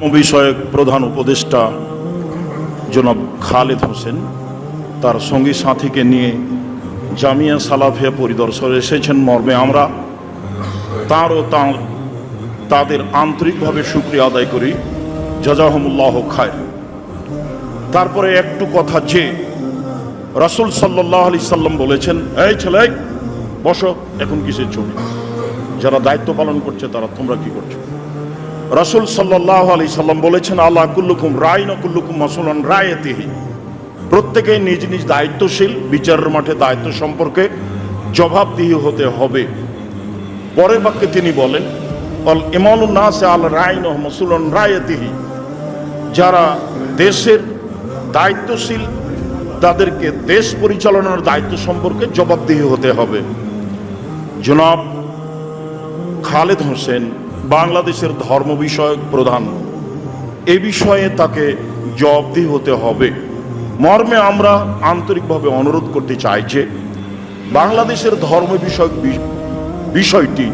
বিষয়ক প্রধান উপদেষ্টা জনাব খালেদ হোসেন তার সঙ্গী সাথীকে নিয়ে জামিয়া সালাফিয়া পরিদর্শনে এসেছেন মর্মে আমরা তাদের আন্তরিকভাবে শুকরিয়া আদায় করি। জাযাহুমুল্লাহ খায়র। তারপরে একটু কথা যে রাসূল সাল্লাল্লাহু আলাইহি সাল্লাম বলেছেন, এই ছেলে বসো, এখন কিসের ছবি? যারা দায়িত্ব পালন করছে তারা তোমরা কি করছো? রাসূল সাল্লাল্লাহু আলাইহি সাল্লাম বলেছেন, আল্লাহ কুল্লুকুম রাইন ওয়া কুল্লুকুম মাসউলুন আন রাইয়াতিহি। প্রত্যেকেই নিজ নিজ দায়িত্বশীল, বিচারের মাঠে দায়িত্ব সম্পর্কে জবাবদিহি হতে হবে। পরের বাক্যে তিনি বলেন, আল ইমানুন নাস আল রাইন ওয়া মাসউলুন রাইয়াতিহি। যারা দেশের দায়িত্বশীল তাদেরকে দেশ পরিচালনার দায়িত্ব সম্পর্কে জবাবদিহি হতে হবে। জনাব খালেদ হোসেন বাংলাদেশের ধর্ম বিষয়ক প্রধান, এ বিষয়ে তাকে জবাবদিহি হতে হবে মর্মে আমরা আন্তরিকভাবে অনুরোধ করতে চাই যে বাংলাদেশের ধর্ম বিষয়ক বিষয়টি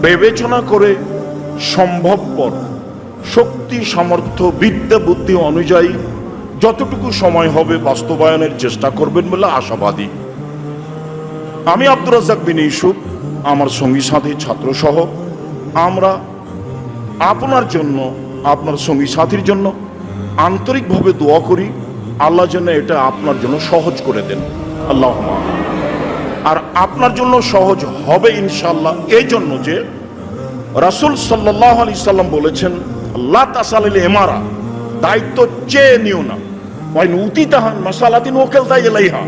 বিবেচনা করে সম্ভবপর শক্তি সামর্থ্য বিদ্যা বুদ্ধি অনুযায়ী যতটুকু সময় হবে বাস্তবায়নের চেষ্টা করবেন বলে আশাবাদী। আমি আব্দুর রাজ্জাক বিন ইউসুফ, আমার সঙ্গী সাথী ছাত্র সহ আমরা আপনার জন্য, আপনার সঙ্গী সাথীর জন্য আন্তরিকভাবে দোয়া করি, আল্লাহ যেন এটা আপনার জন্য সহজ করে দেন। আল্লাহুম্মা আমিন। আর আপনার জন্য সহজ হবে ইনশাআল্লাহ এই জন্য যে রাসূল সাল্লাল্লাহু আলাইহি সাল্লাম বলেছেন, লা তাসালিল ইমারা, দায়িত্ব চেয়ে নিও না। ওয়াইন উতিতাহান মাসালাতিন ওয়াকালতা ইলাইহা,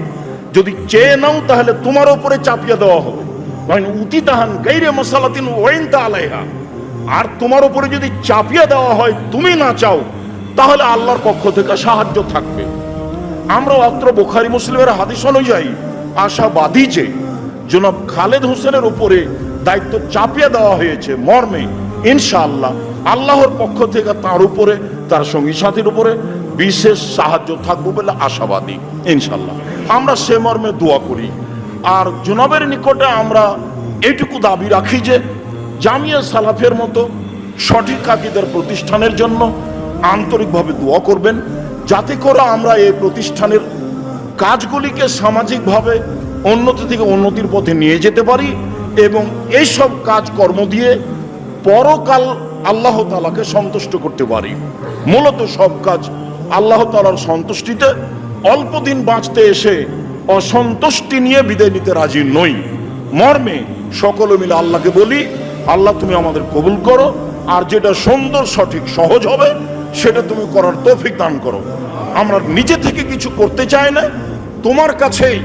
যদি চেয়ে নাও তাহলে তোমার উপরে চাপিয়ে দেওয়া হবে। ওয়াইন উতিতাহান গায়রে মাসালাতিন ওয়াইনতা আলাইহা, আর তোমার উপরে যদি চাপিয়ে দেওয়া হয় তুমি না চাও তাহলে আল্লাহর পক্ষ থেকে সাহায্য থাকবে। আমরা অত্র বুখারী মুসলিমের হাদিস অনুযায়ী আশাবাদী যে জনাব খালেদ হোসেনের উপরে দায়িত্ব চাপিয়ে দেওয়া হয়েছে মর্মে ইনশাআল্লাহ আল্লাহর পক্ষ থেকে তার উপরে, তার সঙ্গী সাথীর উপরে বিশেষ সাহায্য থাকবে বলে আশাবাদী ইনশাআল্লাহ। আমরা সে মর্মে দোয়া করি। আর জনাবের নিকটে আমরা এটুকু দাবি রাখি যে জামিয়া সালাফের মতো সঠিক আকীদার প্রতিষ্ঠানের জন্য আন্তরিকভাবে দোয়া করবেন, যাতে করে আমরা এই প্রতিষ্ঠানের কাজগুলিকে সামাজিকভাবে উন্নতি থেকে উন্নতির পথে নিয়ে যেতে পারি এবং এইসব কাজকর্ম দিয়ে পরকাল আল্লাহ তাআলাকে সন্তুষ্ট করতে পারি। মূলত সব কাজ আল্লাহ তাআলার সন্তুষ্টিতে, অল্প দিন বাঁচতে এসে অসন্তুষ্টি নিয়ে বিদায় নিতে রাজি নই মর্মে সকলে মিলে আল্লাহকে বলি, আল্লাহ তুমি আমাদের কবুল করো, আর যেটা সুন্দর সঠিক সহজ হবে সেটা তুমি করার তৌফিক দান করো। আমরা নিজে থেকে কিছু করতে চাই না, তোমার কাছেই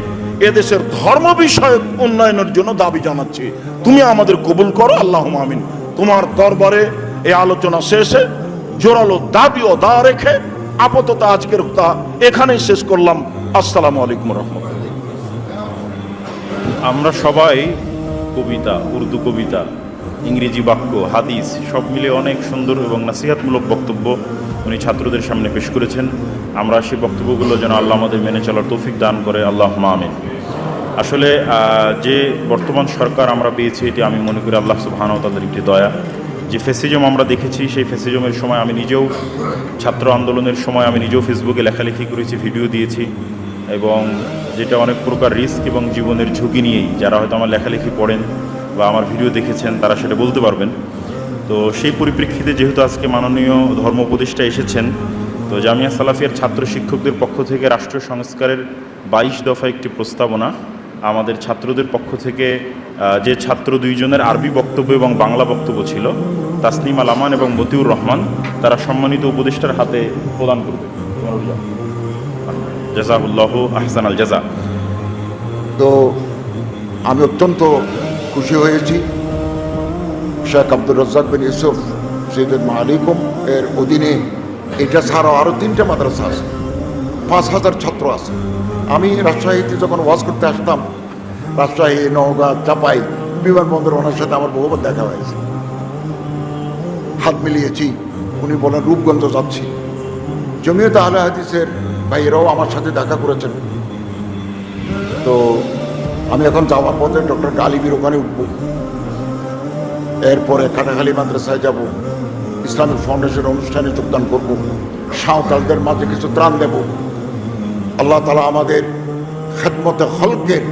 এদেশের ধর্ম বিষয়ক উন্নয়নের জন্য দাবি জানাচ্ছি, তুমি আমাদের কবুল করো। আল্লাহুম্মা আমিন। তোমার দরবারে এই আলোচনা শেষে জোরালো দাবি ও দা রেখে আপাতত আজকের কথা এখানেই শেষ করলাম। আসসালামু আলাইকুম রহমতুল্লাহ। আমরা সবাই কবিতা, উর্দু কবিতা, ইংরেজি বাক্য, হাদিস সব মিলে অনেক সুন্দর এবং নাসিহাতমূলক বক্তব্য উনি ছাত্রদের সামনে পেশ করেছেন। আমরা সেই বক্তব্যগুলো যেন আল্লাহ আমাদের মেনে চলার তৌফিক দান করে। আল্লাহুম্মা আমিন। আসলে যে বর্তমান সরকার আমরা পেয়েছি এটি আমি মনে করি আল্লাহ সুবহানাহু ওয়া তাআলার একটি দয়া। যে ফ্যাসিজম আমরা দেখেছি, সেই ফ্যাসিজমের সময় আমি নিজেও, ছাত্র আন্দোলনের সময় আমি নিজেও ফেসবুকে লেখালেখি করেছি, ভিডিও দিয়েছি, এবং যেটা অনেক প্রকার রিস্ক এবং জীবনের ঝুঁকি নিয়েই, যারা হয়তো আমার লেখালেখি পড়েন বা আমার ভিডিও দেখেছেন তারা সেটা বলতে পারবেন। তো সেই পরিপ্রেক্ষিতে যেহেতু আজকে মাননীয় ধর্ম উপদেষ্টা এসেছেন, তো জামিয়া সালাফিয়ার ছাত্র শিক্ষকদের পক্ষ থেকে রাষ্ট্র সংস্কারের 22 দফা একটি প্রস্তাবনা, আমাদের ছাত্রদের পক্ষ থেকে যে ছাত্র দুইজনের আরবি বক্তব্য এবং বাংলা বক্তব্য ছিল, তাসনিম আল আমান এবং মতিউর রহমান, তারা সম্মানিত উপদেষ্টার হাতে প্রদান করবে। জাযাহুল্লাহু আহসানাল জাযা। তো আমি অত্যন্ত খুশি হয়েছি শেখ আব্দুর রাজ্জাক বিন ইউসুফ সৈয়দুল মালিকুম এর অধীনে এটা ছাড়াও আরও 3টে মাদ্রাসা আছে, 5000 ছাত্র আছে। আমি রাজশাহীতে যখন ওয়াজ করতে আসতাম, রাজশাহী, নওগাঁ, চাপাই, বিমানবন্দর, ওনার সাথে আমার বহুবার দেখা হয়েছে, হাত মিলিয়েছি। উনি বলেন রূপগঞ্জ যাচ্ছি। জমিয়ত আহলে হাদিসের ভাইয়েরাও আমার সাথে দেখা করেছেন। তো আমি এখন যাওয়ার পথে ডক্টর গালিবির ওখানে উঠব, এরপরে কাটাখালী মাদ্রাসায় যাব, ইসলামিক ফাউন্ডেশন অনুষ্ঠানে যোগদান করব, সাঁওতালদের মাঝে কিছু ত্রাণ দেব। আল্লাহ তাআলা আমাদের খেদমতে খলকের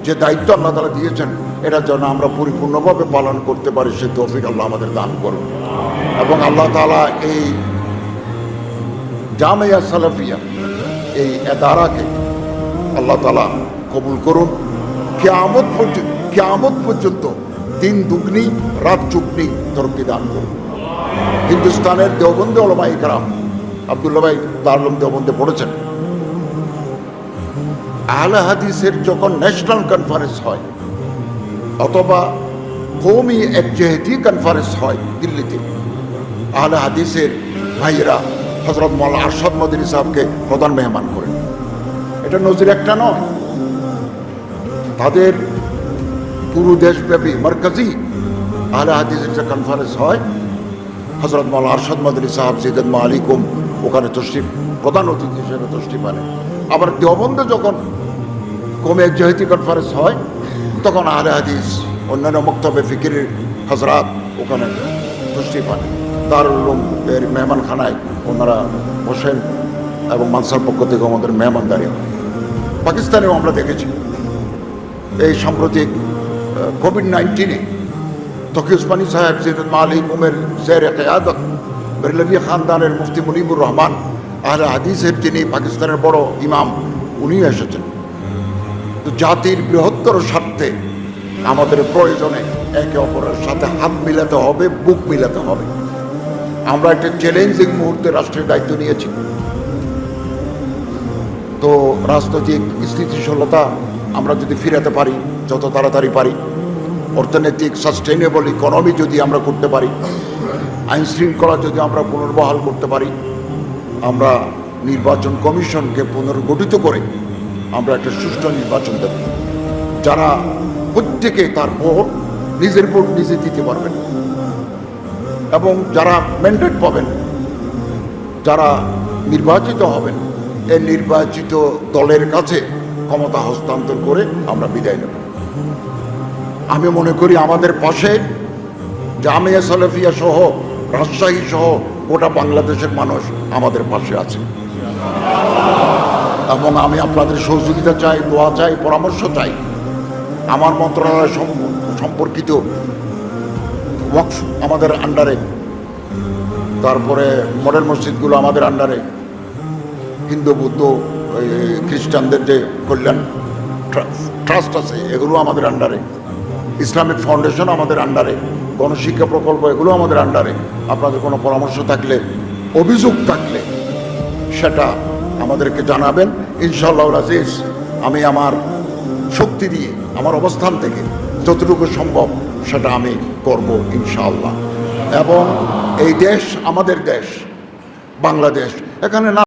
যে দায়িত্ব আল্লাহ তাআলা দিয়েছেন, এটা যেন আমরা পরিপূর্ণভাবে পালন করতে পারি, সে তৌফিক আল্লাহ আমাদের দান করুন। এবং আল্লাহ তাআলা এই জামিয়া সালাফিয়া, এই এদারাকে আল্লাহ তাআলা কবুল করুন। কিয়ামত পর্যন্ত দিন দুগ্নি রাত চুগনি তরক্কি দান করুন। হিন্দুস্তানের দেওবন্দে ওলামায়ে কেরাম, আব্দুল্লাহ ভাই দারুল দেওবন্দে পড়েছেন, আহলে হাদিসের যখন ন্যাশনাল কনফারেন্স হয় অথবা কওমি একজেহেতি কনফারেন্স হয় দিল্লিতে, আহলে হাদিসের ভাইয়েরা হযরত মাওলানা আরশাদ মদনী সাহেবকে প্রধান মেহমান করেন। এটা নজির একটা নয়, তাদের পুরো দেশব্যাপী মার্কাজি আহলে হাদিসের যে কনফারেন্স হয়, হযরত মাওলানা আরশাদ মদনী সাহেব জিদাত মালিকুম ওখানে তশরিফ, প্রধান অতিথি হিসেবে তশরিফ আনেন। আবার দেওবন্দে যখন কওমি একজেহেতি কনফারেন্স হয়, তখন আহলে হাদিস অন্যান্য মক্তবে ফিকিরের হযরত ওখানে তশরিফ আনেন। দারুল উলুম এর মেহমানখানায় ওনারা বসেন এবং মানসার পক্ষ থেকে আমাদের মেহমানদারি হয়। পাকিস্তানেও আমরা দেখেছি এই সাম্প্রতিক কোভিড-19 তকি উসমানী সাহেব জিদাত মালিকুমের জের কিয়াদত বেরলভী খানদানের মুফতি মুনিবুর রহমান আহলে হাদিসের যিনি পাকিস্তানের বড় ইমাম, উনি এসেছেন। তো জাতির বৃহত্তর স্বার্থে আমাদের প্রয়োজনে একে অপরের সাথে হাত মিলাতে হবে, বুক মিলাতে হবে। আমরা একটা চ্যালেঞ্জিং মুহূর্তে রাষ্ট্রের দায়িত্ব নিয়েছি। তো রাজনৈতিক স্থিতিশীলতা আমরা যদি ফিরাতে পারি, যত তাড়াতাড়ি পারি, অর্থনৈতিক সাস্টেইনেবল ইকোনমি যদি আমরা করতে পারি, আইন শৃঙ্খলা যদি আমরা পুনর্বহাল করতে পারি, আমরা নির্বাচন কমিশনকে পুনর্গঠিত করে আমরা একটা সুষ্ঠু নির্বাচন দেব, যারা প্রত্যেকে তার ভোট নিজের ভোট নিজে দিতে পারবেন এবং যারা ম্যান্ডেট পাবেন, যারা নির্বাচিত হবেন, এই নির্বাচিত দলের কাছে ক্ষমতা হস্তান্তর করে আমরা বিদায় নেব। আমি মনে করি আমাদের পাশে জামিয়া সালাফিয়া সহ রাজশাহী সহ গোটা বাংলাদেশের মানুষ আমাদের পাশে আছে এবং আমি আপনাদের সহযোগিতা চাই, দোয়া চাই, পরামর্শ চাই। আমার মন্ত্রণালয় সম্পর্কিত ওয়াকফ আমাদের আন্ডারে, তারপরে মডেল মসজিদগুলো আমাদের আন্ডারে, হিন্দু বৌদ্ধ খ্রিস্টানদের যে কল্যাণ ট্রাস্ট আছে এগুলো আমাদের আন্ডারে, ইসলামিক ফাউন্ডেশন আমাদের আন্ডারে, গণশিক্ষা প্রকল্প এগুলো আমাদের আন্ডারে। আপনাদের কোনো পরামর্শ থাকলে, অভিযোগ থাকলে সেটা আমাদেরকে জানাবেন। ইনশাআল্লাহ আজিজ আমি আমার শক্তি দিয়ে, আমার অবস্থান থেকে যতটুকু সম্ভব সেটা আমি করব ইনশাআল্লাহ। এবং এই দেশ আমাদের দেশ, বাংলাদেশ, এখানে না